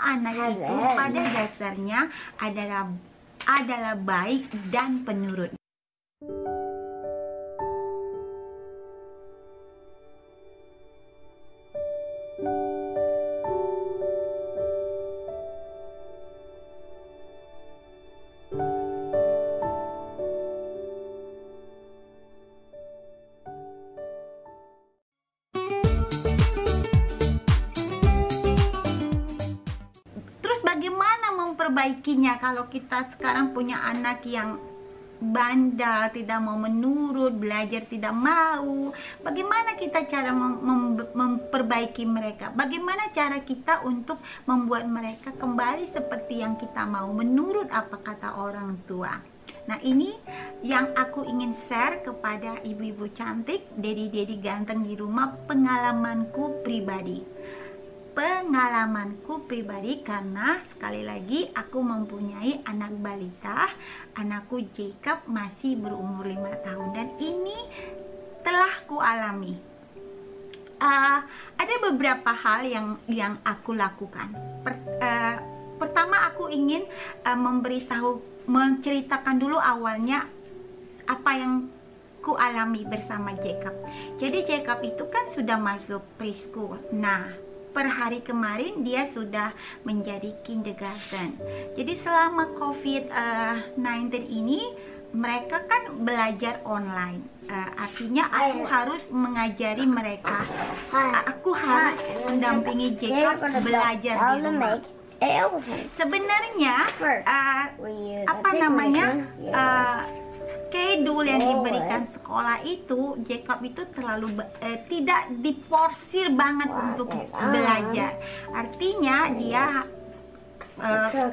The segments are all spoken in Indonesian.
anak itu pada dasarnya adalah baik dan penurut. Bagaimana memperbaikinya kalau kita sekarang punya anak yang bandal, tidak mau menurut, belajar tidak mau? Bagaimana kita cara memperbaiki mereka? Bagaimana cara kita untuk membuat mereka kembali seperti yang kita mau, menurut apa kata orang tua? Nah, ini yang aku ingin share kepada ibu-ibu cantik, dedi-dedi ganteng di rumah, pengalamanku pribadi, karena sekali lagi aku mempunyai anak balita. Anakku Jacob masih berumur 5 tahun dan ini telah ku alami. Ada beberapa hal yang aku lakukan. Pertama, aku ingin menceritakan dulu awalnya apa yang ku alami bersama Jacob. Jadi Jacob itu kan sudah masuk preschool. Nah, per hari kemarin dia sudah menjadi kindergarten. Jadi selama COVID-19 ini mereka kan belajar online. Artinya aku harus mengajari mereka. Aku harus mendampingi Jacob belajar di rumah. Sebenarnya schedule yang diberikan sekolah itu, Jacob itu terlalu tidak diporsir banget untuk belajar. Artinya dia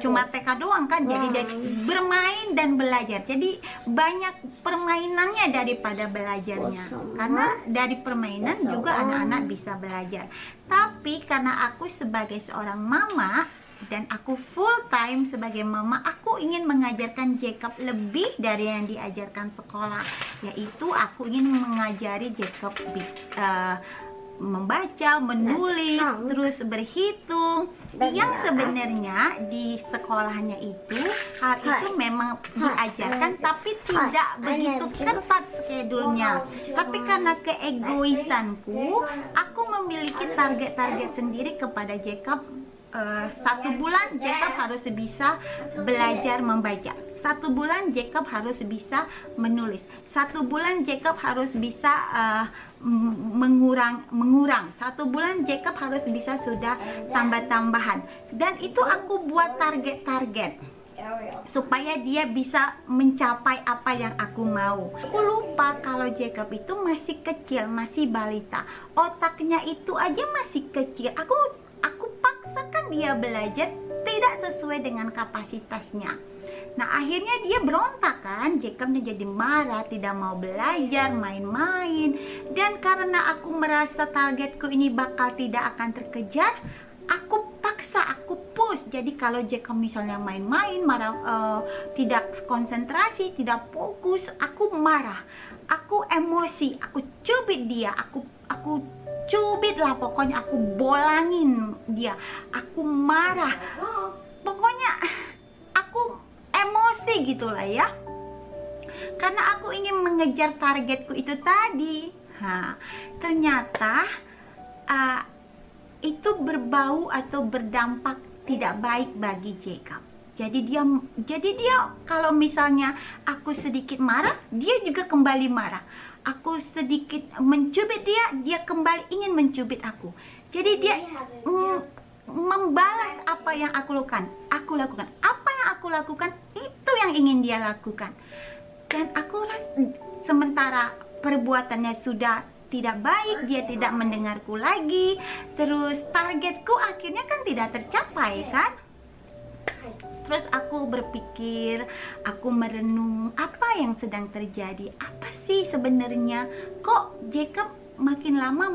cuma TK doang kan, jadi dia bermain dan belajar. Jadi banyak permainannya daripada belajarnya. Karena dari permainan juga anak-anak bisa belajar. Tapi karena aku sebagai seorang mama dan aku full time sebagai mama, aku ingin mengajarkan Jacob lebih dari yang diajarkan sekolah, yaitu aku ingin mengajari Jacob membaca, menulis, terus berhitung. Yang sebenarnya di sekolahnya itu hal itu memang diajarkan, tapi tidak begitu ketat schedule-nya. Tapi karena keegoisanku, aku memiliki target-target sendiri kepada Jacob. 1 bulan Jacob harus bisa belajar membaca, 1 bulan Jacob harus bisa menulis, 1 bulan Jacob harus bisa mengurang, 1 bulan Jacob harus bisa sudah tambah-tambahan. Dan itu aku buat target-target supaya dia bisa mencapai apa yang aku mau. Aku lupa kalau Jacob itu masih kecil, masih balita, otaknya itu aja masih kecil. Aku paksakan dia belajar tidak sesuai dengan kapasitasnya. Nah, akhirnya dia berontak kan, Jacobnya jadi marah, tidak mau belajar, main-main. Dan karena aku merasa targetku ini bakal tidak akan terkejar, aku paksa, aku push. Jadi kalau Jacob misalnya main-main, tidak konsentrasi, tidak fokus, aku marah, aku emosi, aku cubit dia, aku cubit lah, pokoknya aku bolangin dia, aku marah, pokoknya aku emosi gitulah ya, karena aku ingin mengejar targetku itu tadi. Ternyata itu berbau atau berdampak tidak baik bagi Jacob. Jadi dia kalau misalnya aku sedikit marah, dia juga kembali marah. Aku sedikit mencubit dia kembali ingin mencubit aku. Jadi dia membalas apa yang aku lakukan. Apa yang aku lakukan, itu yang ingin dia lakukan. Dan aku rasa sementara perbuatannya sudah tidak baik, dia tidak mendengarku lagi, terus targetku akhirnya kan tidak tercapai kan. Terus aku berpikir, aku merenung apa yang sedang terjadi. Apa sih sebenarnya? Kok Jacob makin lama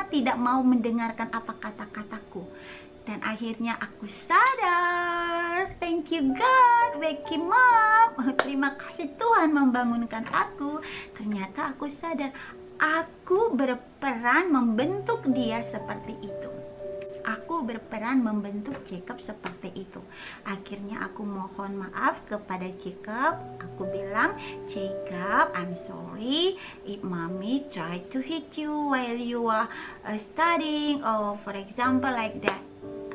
tidak mau mendengarkan apa kata-kataku? Dan akhirnya aku sadar. Thank you God, wake him up. Terima kasih Tuhan membangunkan aku. Ternyata aku sadar, aku berperan membentuk dia seperti itu. Aku berperan membentuk Jacob seperti itu. Akhirnya aku mohon maaf kepada Jacob. Aku bilang, Jacob, I'm sorry if mommy tried to hit you while you are studying, or for example like that.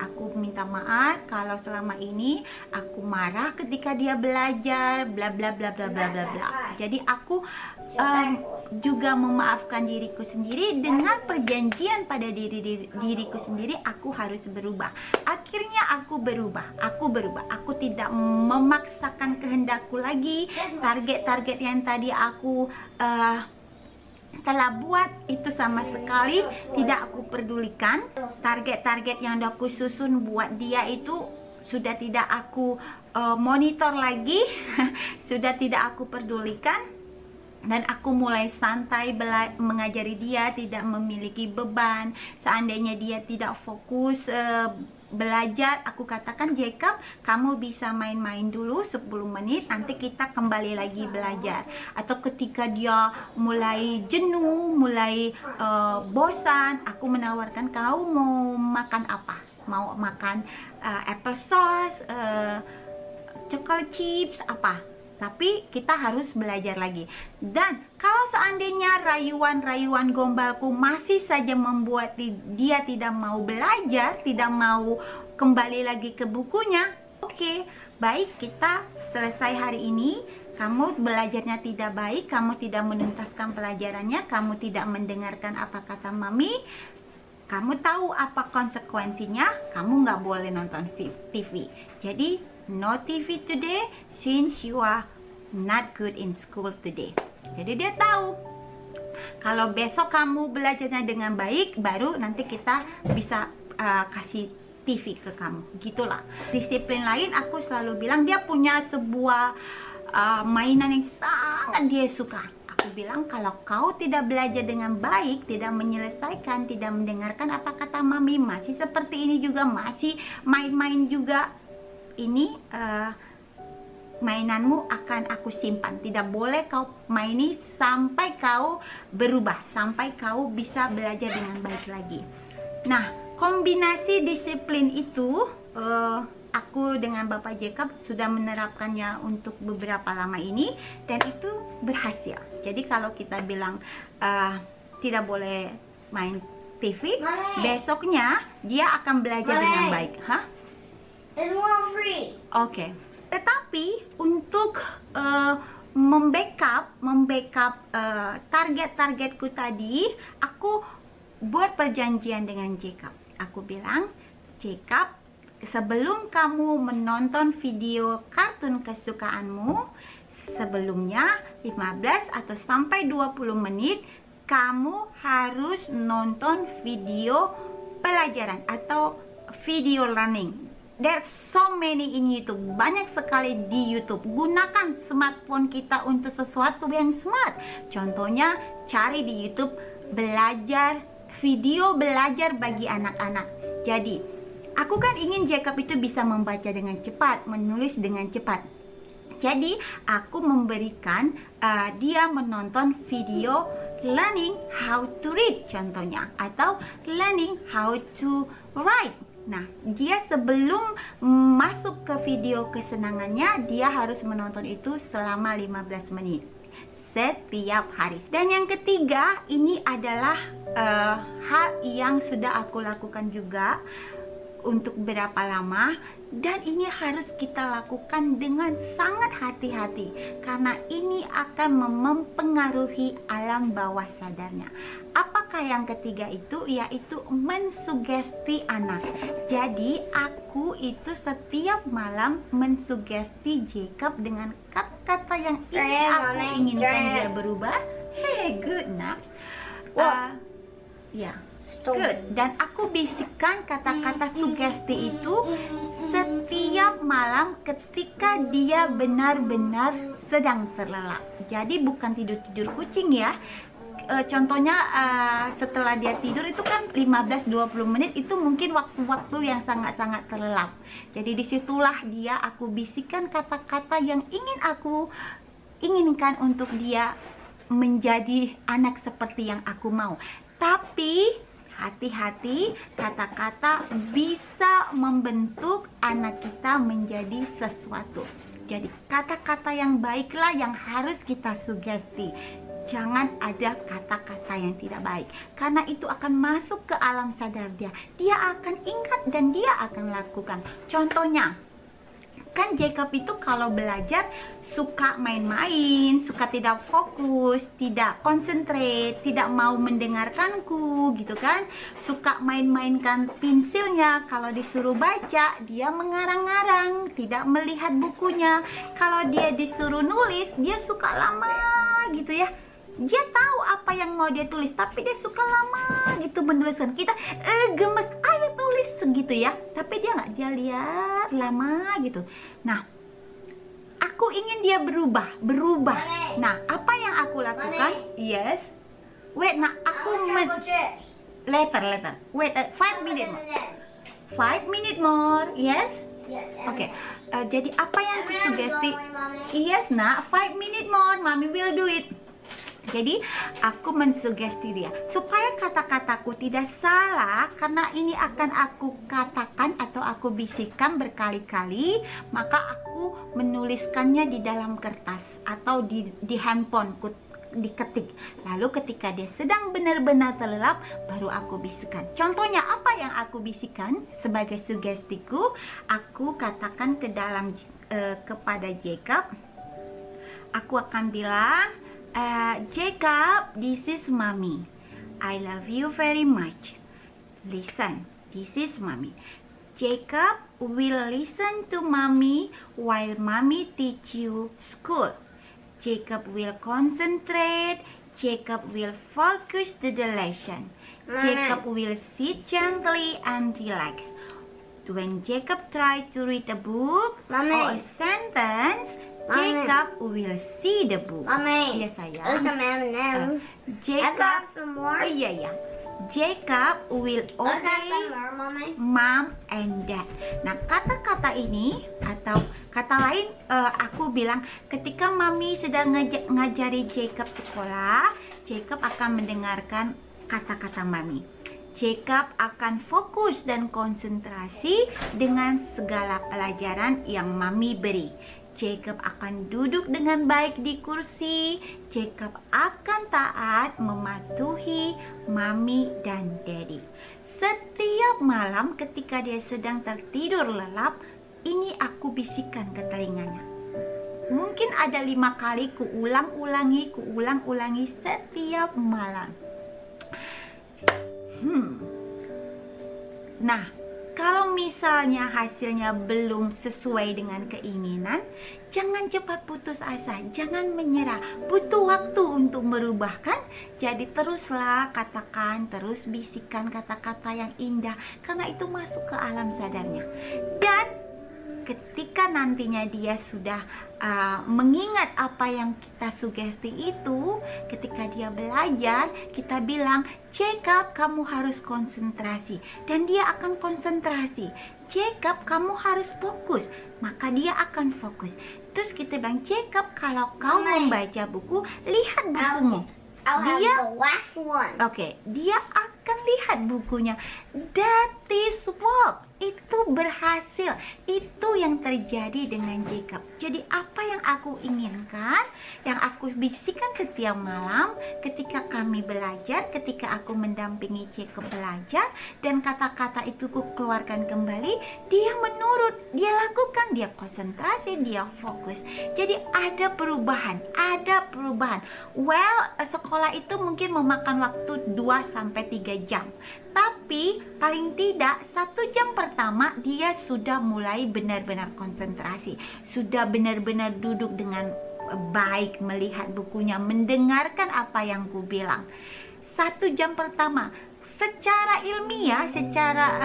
Aku minta maaf kalau selama ini aku marah ketika dia belajar, bla bla bla bla bla bla bla. Jadi aku juga memaafkan diriku sendiri dengan perjanjian pada diriku sendiri, aku harus berubah. Akhirnya aku berubah. Aku tidak memaksakan kehendakku lagi. Target-target yang tadi aku telah buat itu sama sekali tidak aku pedulikan. Target-target yang udah aku susun buat dia itu sudah tidak aku monitor lagi. Sudah tidak aku pedulikan. Dan aku mulai santai mengajari dia, tidak memiliki beban. Seandainya dia tidak fokus belajar, aku katakan, Jacob, kamu bisa main-main dulu 10 menit, nanti kita kembali lagi belajar. Atau ketika dia mulai jenuh, mulai bosan, aku menawarkan, kau mau makan apa? Mau makan apple sauce, chocolate chips, apa? Tapi kita harus belajar lagi. Dan kalau seandainya rayuan-rayuan gombalku masih saja membuat dia tidak mau belajar, tidak mau kembali lagi ke bukunya, oke, baik, kita selesai hari ini. Kamu belajarnya tidak baik, kamu tidak menuntaskan pelajarannya, kamu tidak mendengarkan apa kata mami, kamu tahu apa konsekuensinya, kamu nggak boleh nonton TV. Jadi no TV today since you are not good in school today. Jadi dia tahu kalau besok kamu belajarnya dengan baik, baru nanti kita bisa kasih TV ke kamu. Gitulah. Disiplin lain, aku selalu bilang, dia punya sebuah mainan yang sangat dia suka. Aku bilang, kalau kau tidak belajar dengan baik, tidak menyelesaikan, tidak mendengarkan apa kata mami, masih seperti ini juga, masih main-main juga, ini mainanmu akan aku simpan. Tidak boleh kau maini sampai kau berubah, sampai kau bisa belajar dengan baik lagi. Nah, kombinasi disiplin itu aku dengan Bapak Jacob sudah menerapkannya untuk beberapa lama ini, dan itu berhasil. Jadi kalau kita bilang tidak boleh main TV, besoknya dia akan belajar dengan baik. Hah? It's one free. Oke. Tetapi untuk membackup target-targetku tadi, aku buat perjanjian dengan Jacob. Aku bilang, Jacob, sebelum kamu menonton video kartun kesukaanmu, sebelumnya 15 atau sampai 20 menit, kamu harus nonton video pelajaran atau video learning. There's so many in YouTube, banyak sekali di YouTube. Gunakan smartphone kita untuk sesuatu yang smart. Contohnya, cari di YouTube video belajar bagi anak-anak. Jadi, aku kan ingin Jacob itu bisa membaca dengan cepat, menulis dengan cepat. Jadi, aku memberikan dia menonton video learning how to read contohnya, atau learning how to write. Nah, dia sebelum masuk ke video kesenangannya, dia harus menonton itu selama 15 menit setiap hari. Dan yang ketiga, ini adalah hal yang sudah aku lakukan juga untuk berapa lama, dan ini harus kita lakukan dengan sangat hati-hati karena ini akan mempengaruhi alam bawah sadarnya. Apakah yang ketiga itu? Yaitu mensugesti anak. Jadi aku itu setiap malam mensugesti Jacob dengan kata-kata yang aku inginkan dia berubah. Hey, good nak. Ya. Good. Dan aku bisikkan kata-kata sugesti itu setiap malam ketika dia benar-benar sedang terlelap. Jadi bukan tidur-tidur kucing ya. Contohnya setelah dia tidur itu kan 15-20 menit, itu mungkin waktu-waktu yang sangat-sangat terlelap. Jadi disitulah aku bisikkan kata-kata yang aku inginkan untuk dia menjadi anak seperti yang aku mau. Tapi hati-hati, kata-kata bisa membentuk anak kita menjadi sesuatu. Jadi kata-kata yang baiklah yang harus kita sugesti. Jangan ada kata-kata yang tidak baik, karena itu akan masuk ke alam sadar dia. Dia akan ingat dan dia akan lakukan. Contohnya, kan Jacob itu kalau belajar suka main-main, suka tidak fokus, tidak konsentrate, tidak mau mendengarkanku gitu kan. Suka main-mainkan pensilnya, kalau disuruh baca dia mengarang-arang, tidak melihat bukunya. Kalau dia disuruh nulis, dia suka lama gitu ya. Dia tahu apa yang mau dia tulis, tapi dia suka lama gitu menuliskan. Kita gemes, ayo tulis segitu ya. Tapi dia nggak, dia lihat lama gitu. Nah, aku ingin dia berubah. Nah, apa yang aku lakukan? Yes. Wait, nah aku later. Wait, 5 minutes more. 5 minutes more. Yes. Oke. Jadi apa yang aku sugesti? Yes, nak. 5 minutes more. Mommy will do it. Jadi aku mensugesti dia supaya kata-kataku tidak salah, karena ini akan aku katakan atau aku bisikkan berkali-kali, maka aku menuliskannya di dalam kertas atau di handphoneku, diketik. Lalu ketika dia sedang benar-benar terlelap, baru aku bisikan. Contohnya apa yang aku bisikan sebagai sugestiku? Aku katakan ke dalam kepada Jacob. Aku akan bilang, Jacob, this is mommy. I love you very much. Listen, this is mommy. Jacob will listen to mommy while mommy teach you school. Jacob will concentrate. Jacob will focus to the lesson. Jacob will sit gently and relax. When Jacob try to read a book or a sentence, Jacob will see the book. Mommy, Yes, sayang. look at M&M's. I Jacob, got some more. oh iya. Jacob will I got obey some more, Mommy. mom and dad. Nah, kata-kata ini atau kata lain, aku bilang ketika mami sedang ngajari Jacob sekolah, Jacob akan mendengarkan kata-kata mami. Jacob akan fokus dan konsentrasi dengan segala pelajaran yang mami beri. Jacob akan duduk dengan baik di kursi. Jacob akan taat mematuhi mami dan daddy. Setiap malam ketika dia sedang tertidur lelap, ini aku bisikan ke telinganya. Mungkin ada 5 kali kuulang-ulangi setiap malam. Nah, kalau misalnya hasilnya belum sesuai dengan keinginan, jangan cepat putus asa, jangan menyerah. Butuh waktu untuk merubah kan? Jadi teruslah katakan, terus bisikan kata-kata yang indah, karena itu masuk ke alam sadarnya. Dan ketika nantinya dia sudah mengingat apa yang kita sugesti itu, ketika dia belajar, kita bilang, Jacob, kamu harus konsentrasi. Dan dia akan konsentrasi. Jacob, kamu harus fokus. Maka dia akan fokus. Terus kita bilang, Jacob, kalau kau membaca buku, lihat bukumu. I'll have Dia the last one. Oke, dia akan lihat bukunya. That is work. Itu berhasil. Itu yang terjadi dengan Jacob. Jadi apa yang aku inginkan, yang aku bisikan setiap malam ketika kami belajar, ketika aku mendampingi Jacob belajar, dan kata-kata itu ku keluarkan kembali, dia menurut, dia lakukan, dia konsentrasi, dia fokus. Jadi ada perubahan. Well, sekolah itu mungkin memakan waktu 2-3 jam. Tapi paling tidak 1 jam pertama dia sudah mulai benar-benar konsentrasi, sudah benar-benar duduk dengan baik, melihat bukunya, mendengarkan apa yang ku bilang. 1 jam pertama, secara ilmiah, secara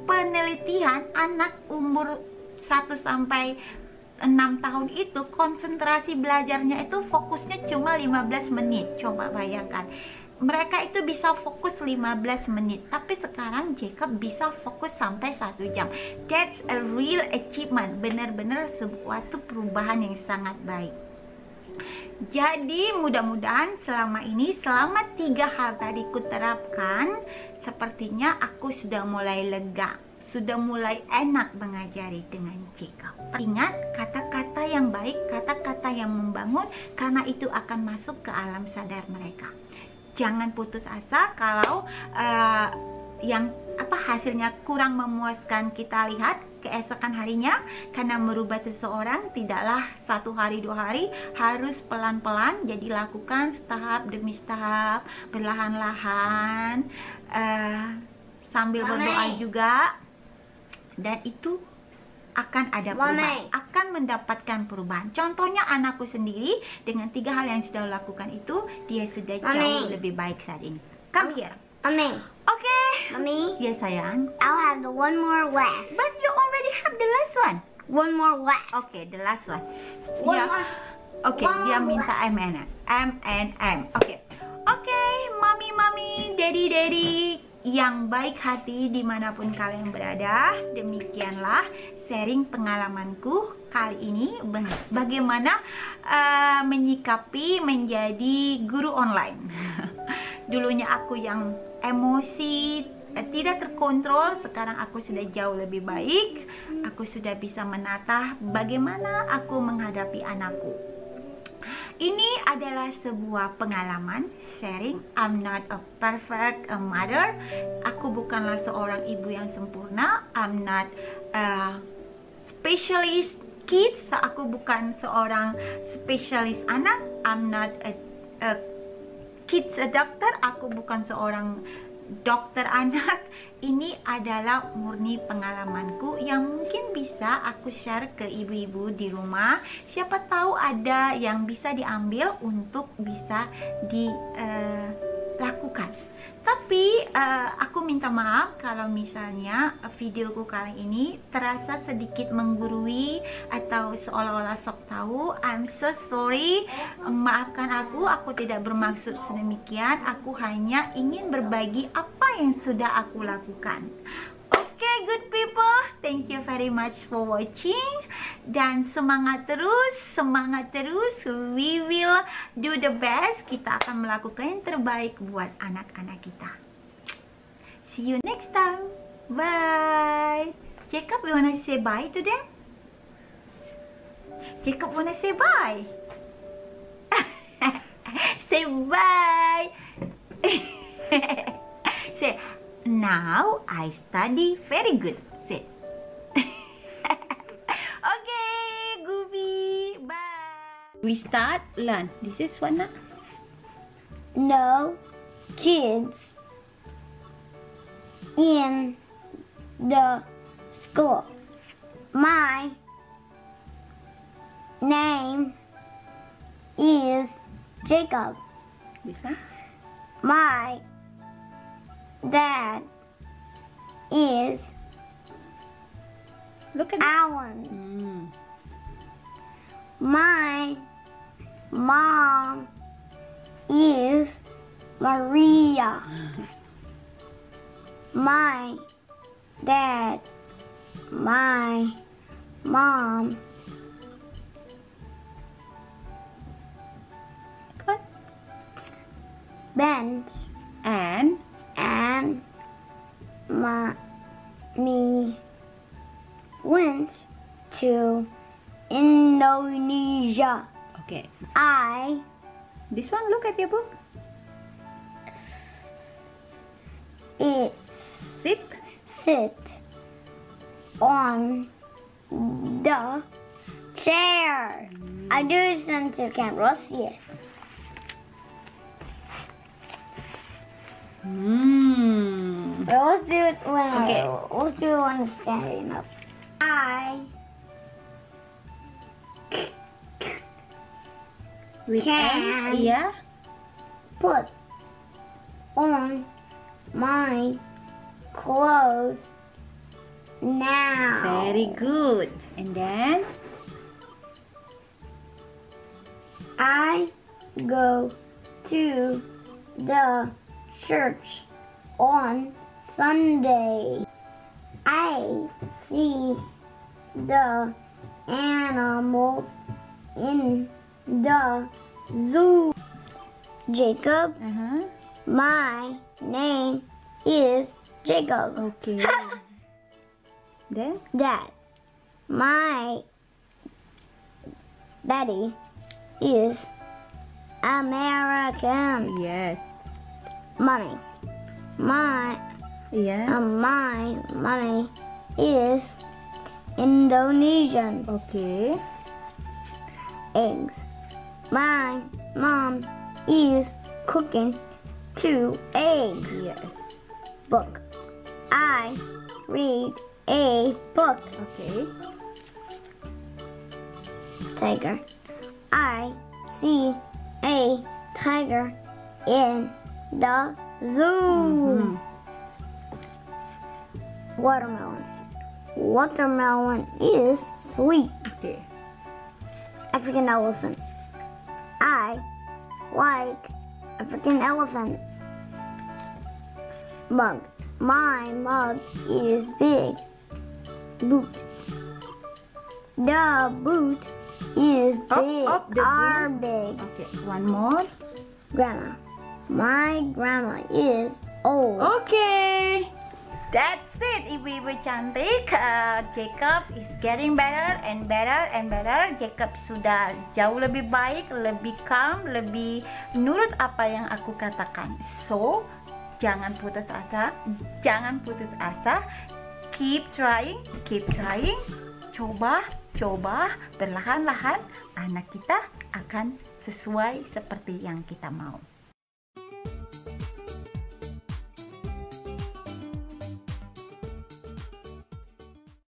penelitian, anak umur 1-6 tahun itu konsentrasi belajarnya itu fokusnya cuma 15 menit. Coba bayangkan, mereka itu bisa fokus 15 menit, tapi sekarang Jacob bisa fokus sampai 1 jam. That's a real achievement, benar-benar suatu perubahan yang sangat baik. Jadi mudah-mudahan selama 3 hal tadi ku terapkan, sepertinya aku sudah mulai lega, sudah mulai enak mengajari dengan Jacob. Ingat kata-kata yang baik, kata-kata yang membangun, karena itu akan masuk ke alam sadar mereka. Jangan putus asa kalau yang hasilnya kurang memuaskan kita lihat keesokan harinya, karena merubah seseorang tidaklah 1 hari 2 hari, harus pelan-pelan. Jadi lakukan tahap demi tahap, perlahan-lahan, sambil berdoa juga, dan itu akan ada perubahan, akan mendapatkan perubahan. Contohnya anakku sendiri, dengan 3 hal yang sudah lakukan itu, dia sudah jauh lebih baik saat ini. Come here. Mommy. Okay. Mommy. Yes, sayang. I'll have the one more last. But you already have the last one. One more last. Okay, the last one. One Dia, more. okay, one dia more minta M. Okay. Okay, mami, daddy yang baik hati dimanapun kalian berada. Demikianlah sharing pengalamanku kali ini, bagaimana menyikapi menjadi guru online. Dulunya aku yang emosi, tidak terkontrol. Sekarang aku sudah jauh lebih baik. Aku sudah bisa menata bagaimana aku menghadapi anakku. Ini adalah sebuah pengalaman sharing. I'm not a perfect mother. Aku bukanlah seorang ibu yang sempurna. I'm not a specialist kids. Aku bukan seorang spesialis anak. I'm not a kids doctor. Aku bukan seorang dokter anak. Ini adalah murni pengalamanku yang mungkin bisa aku share ke ibu-ibu di rumah. Siapa tahu ada yang bisa diambil untuk bisa dilakukan. Tapi aku minta maaf kalau misalnya videoku kali ini terasa sedikit menggurui atau seolah-olah sok tahu. I'm so sorry. Maafkan aku tidak bermaksud sedemikian. Aku hanya ingin berbagi apa yang sudah aku lakukan. Okay, good people, thank you very much for watching. Dan semangat terus, we will do the best. Kita akan melakukan yang terbaik buat anak-anak kita. See you next time. Bye. Jacob, you wanna say bye to them? Jacob wanna say bye. Say bye. Say, now I study very good. Say. Okay, Goofy. Bye. We start learn. This is one. No kids in the school. My name is Jacob. This one. My dad is Look at Alan. Mm. My mom is Maria. My dad, my mom, What? Ben, And me went to Indonesia. okay. I This one. Look at your book. Sit. on the chair. I do it since you can't see it. But let's do it when let's do it when it's standing up. I With Can. M, yeah. put on my clothes now. Very good. And then I go to the church on Sunday. I see the animals in the zoo. Jacob, my name is Jacob. Okay. Then? Dad. My daddy is American. Yes. Mommy. My mommy is Indonesian. Okay. Eggs. My mom is cooking 2 eggs. Yes. Book. I read a book. Okay. Tiger. I see a tiger in the zoo. Watermelon. Watermelon is sweet. Okay. African elephant. I like African elephant. Mug. My mug is big. Boot. The boot is big. the are boot. big. Okay. One more. Grandma. My grandma is old. Okay. That's it, ibu-ibu cantik. Jacob is getting better and better and better. Jacob sudah jauh lebih baik, lebih calm, lebih nurut apa yang aku katakan. So, jangan putus asa, jangan putus asa. Keep trying, coba, perlahan-lahan anak kita akan sesuai seperti yang kita mau.